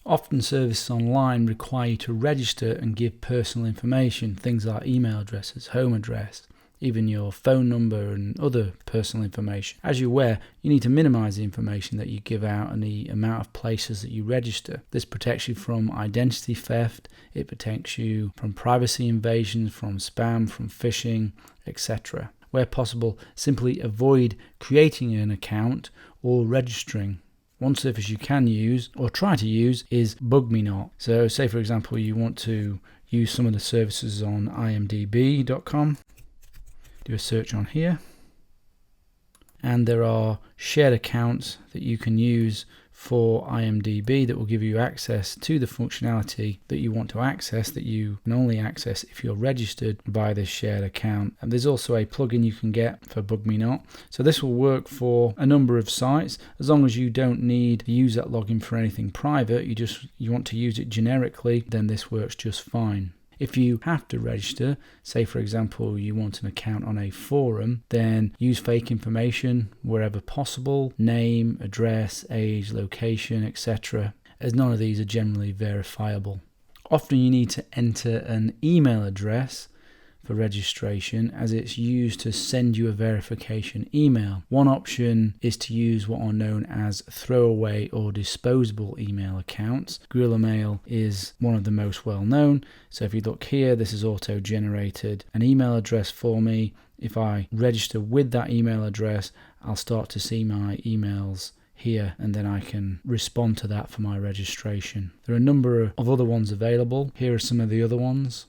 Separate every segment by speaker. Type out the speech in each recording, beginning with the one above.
Speaker 1: Often services online require you to register and give personal information, things like email addresses, home address, even your phone number and other personal information. As you're aware, you need to minimize the information that you give out and the amount of places that you register. This protects you from identity theft, it protects you from privacy invasions, from spam, from phishing, etc. Where possible, simply avoid creating an account or registering. One service you can use or try to use is BugMeNot. So say for example you want to use some of the services on imdb.com. Do a search on here, and there are shared accounts that you can use for IMDb that will give you access to the functionality that you want to access, that you can only access if you're registered by this shared account. And there's also a plugin you can get for BugMeNot. So this will work for a number of sites as long as you don't need to use that login for anything private. You want to use it generically, then this works just fine. If you have to register, say for example you want an account on a forum, then use fake information wherever possible, name, address, age, location, etc., as none of these are generally verifiable. Often you need to enter an email address for registration, as it's used to send you a verification email. One option is to use what are known as throwaway or disposable email accounts. Guerrilla Mail is one of the most well known. So if you look here, this is auto-generated an email address for me. If I register with that email address, I'll start to see my emails here, and then I can respond to that for my registration. There are a number of other ones available. Here are some of the other ones.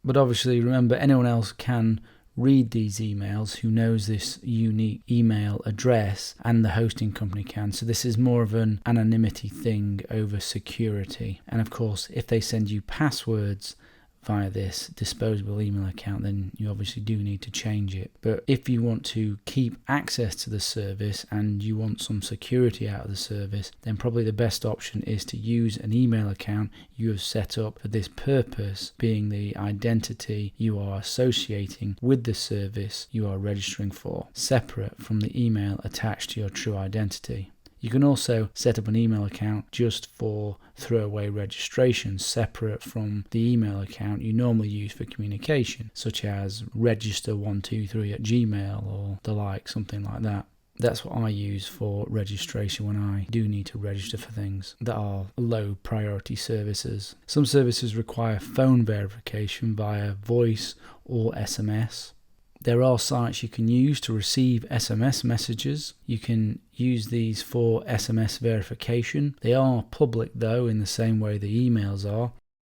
Speaker 1: But obviously, remember, anyone else can read these emails who knows this unique email address, and the hosting company can. So this is more of an anonymity thing over security. And of course, if they send you passwords via this disposable email account, then you obviously do need to change it. But if you want to keep access to the service and you want some security out of the service, then probably the best option is to use an email account you have set up for this purpose, being the identity you are associating with the service you are registering for, separate from the email attached to your true identity. You can also set up an email account just for throwaway registration, separate from the email account you normally use for communication, such as register123@gmail or the like, something like that. That's what I use for registration when I do need to register for things that are low priority services. Some services require phone verification via voice or SMS. There are sites you can use to receive SMS messages. You can use these for SMS verification. They are public though, in the same way the emails are.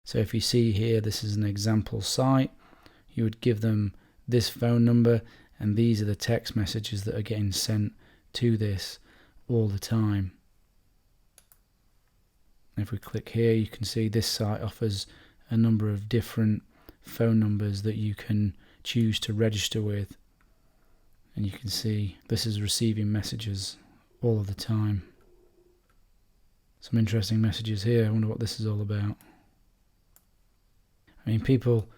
Speaker 1: So if you see here, this is an example site. You would give them this phone number, and these are the text messages that are getting sent to this all the time. If we click here, you can see this site offers a number of different phone numbers that you can choose to register with, and you can see this is receiving messages all of the time. Some interesting messages here. I wonder what this is all about. I mean, people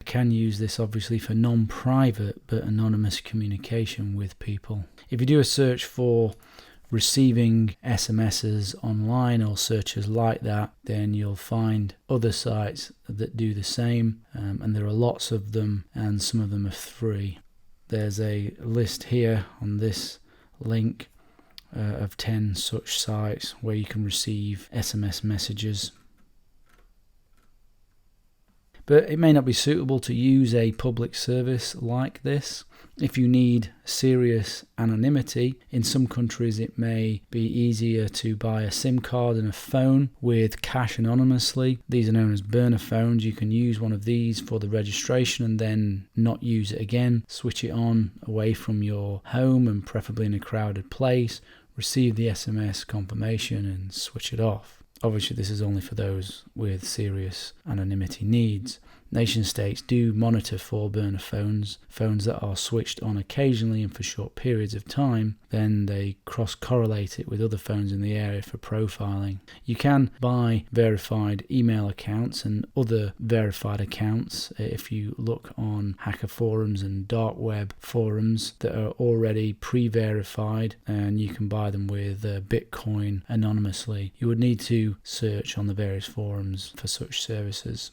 Speaker 1: can use this obviously for non-private but anonymous communication with people. If you do a search for receiving SMSs online or searches like that, then you'll find other sites that do the same, and there are lots of them, and some of them are free. There's a list here on this link of 10 such sites where you can receive SMS messages. But it may not be suitable to use a public service like this. If you need serious anonymity, in some countries it may be easier to buy a SIM card and a phone with cash anonymously. These are known as burner phones. You can use one of these for the registration and then not use it again. Switch it on away from your home and preferably in a crowded place. Receive the SMS confirmation and switch it off. Obviously, this is only for those with serious anonymity needs. Nation states do monitor for-burner phones that are switched on occasionally and for short periods of time. Then they cross-correlate it with other phones in the area for profiling. You can buy verified email accounts and other verified accounts if you look on hacker forums and dark web forums that are already pre-verified, and you can buy them with Bitcoin anonymously. You would need to search on the various forums for such services.